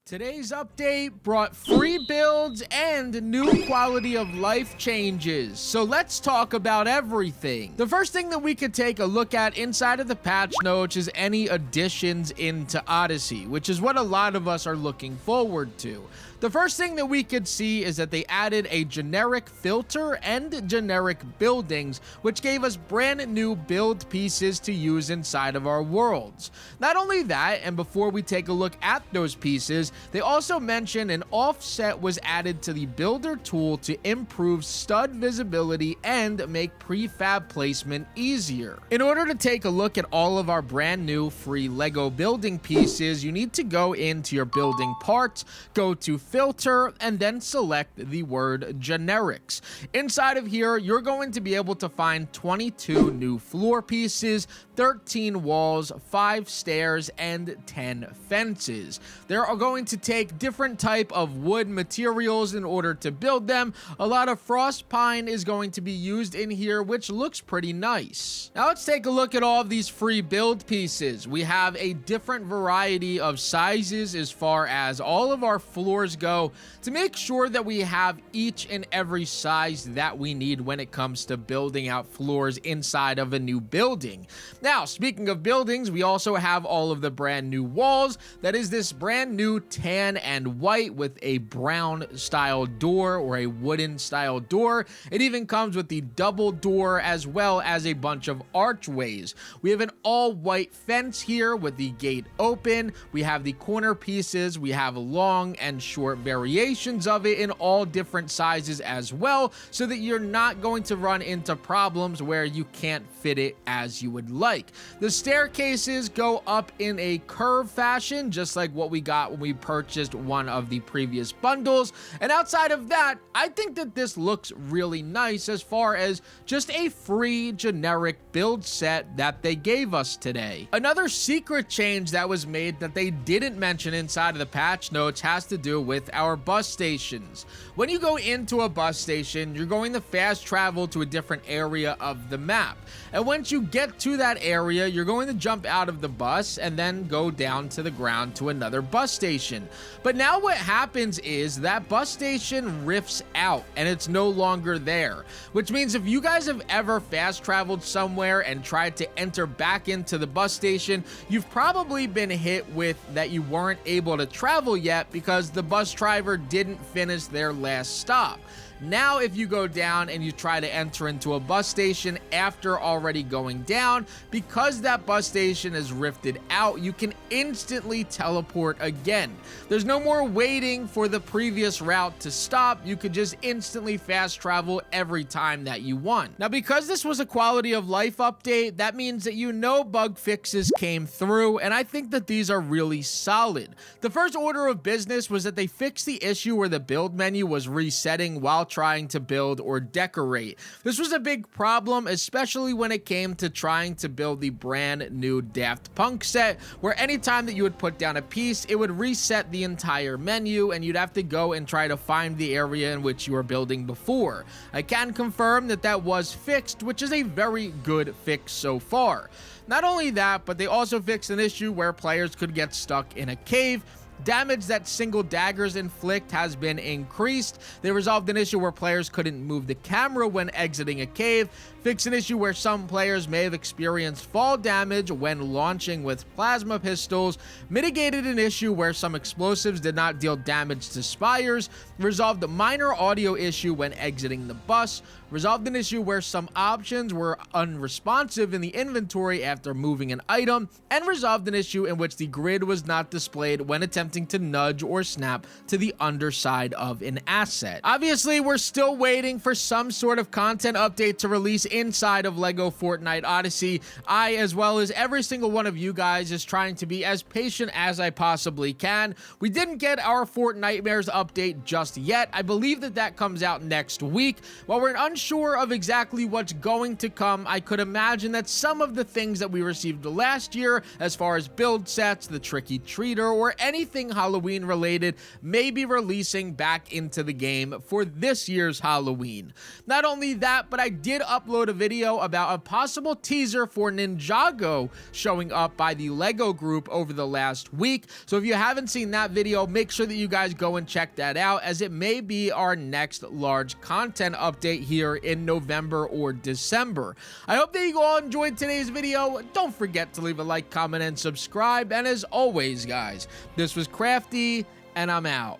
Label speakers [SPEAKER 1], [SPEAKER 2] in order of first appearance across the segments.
[SPEAKER 1] Today's update brought free builds and new quality of life changes, so let's talk about everything. The first thing that we could take a look at inside of the patch notes is any additions into Odyssey, which is what a lot of us are looking forward to. The first thing that we could see is that they added a generic filter and generic buildings, which gave us brand new build pieces to use inside of our worlds. Not only that, and before we take a look at those pieces, they also mentioned an offset was added to the builder tool to improve stud visibility and make prefab placement easier. In order to take a look at all of our brand new free LEGO building pieces, you need to go into your building parts, go to filter, and then select the word generics. Inside of here, you're going to be able to find 22 new floor pieces, 13 walls, 5 stairs, and 10 fences. They are going to take different type of wood materials in order to build them. A lot of frost pine is going to be used in here, which looks pretty nice. Now let's take a look at all of these free build pieces. We have a different variety of sizes as far as all of our floors go to make sure that we have each and every size that we need when it comes to building out floors inside of a new building. Now, speaking of buildings, we also have all of the brand new walls. That is this brand new tan and white with a brown style door or a wooden style door. It even comes with the double door as well as a bunch of archways. We have an all white fence here with the gate open. We have the corner pieces. We have long and short variations of it in all different sizes as well, so that you're not going to run into problems where you can't fit it as you would like. The staircases go up in a curve fashion, just like what we got when we purchased one of the previous bundles. And outside of that, I think that this looks really nice as far as just a free generic build set that they gave us today. Another secret change that was made that they didn't mention inside of the patch notes has to do with our bus stations. When you go into a bus station, you're going to fast travel to a different area of the map. And once you get to that area, you're going to jump out of the bus and then go down to the ground to another bus station. But now what happens is that bus station rifts out and it's no longer there, which means if you guys have ever fast traveled somewhere and tried to enter back into the bus station, you've probably been hit with that you weren't able to travel yet because the bus driver didn't finish their last stop. Now, if you go down and you try to enter into a bus station after already going down, because that bus station is rifted out, you can instantly teleport again. There's no more waiting for the previous route to stop. You could just instantly fast travel every time that you want. Now, because this was a quality of life update, that means that bug fixes came through, and I think that these are really solid. The first order of business was that they fixed the issue where the build menu was resetting while trying to build or decorate. This was a big problem, especially when it came to trying to build the brand new Daft Punk set, where anytime that you would put down a piece, it would reset the entire menu and you'd have to go and try to find the area in which you were building before. I can confirm that that was fixed, which is a very good fix so far. Not only that, but they also fixed an issue where players could get stuck in a cave. Damage that single daggers inflict has been increased. They resolved an issue where players couldn't move the camera when exiting a cave, fixed an issue where some players may have experienced fall damage when launching with plasma pistols, mitigated an issue where some explosives did not deal damage to spires, resolved a minor audio issue when exiting the bus, resolved an issue where some options were unresponsive in the inventory after moving an item, and resolved an issue in which the grid was not displayed when attempting to nudge or snap to the underside of an asset. Obviously, we're still waiting for some sort of content update to release inside of LEGO Fortnite Odyssey. I, as well as every single one of you guys, is trying to be as patient as I possibly can. We didn't get our Fortnitemares update just yet. I believe that that comes out next week. While we're unsure of exactly what's going to come, I could imagine that some of the things that we received last year, as far as build sets, the tricky treater, or anything anything Halloween related may be releasing back into the game for this year's Halloween. Not only that, but I did upload a video about a possible teaser for Ninjago showing up by the LEGO group over the last week. So if you haven't seen that video, make sure that you guys go and check that out, as it may be our next large content update here in November or December. I hope that you all enjoyed today's video. Don't forget to leave a like, comment, and subscribe. And as always, guys, this was Crafty, and I'm out.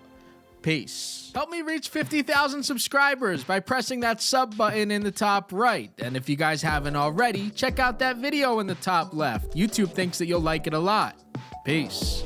[SPEAKER 1] Peace. Help me reach 50,000 subscribers by pressing that sub button in the top right. And if you guys haven't already, check out that video in the top left. YouTube thinks that you'll like it a lot. Peace.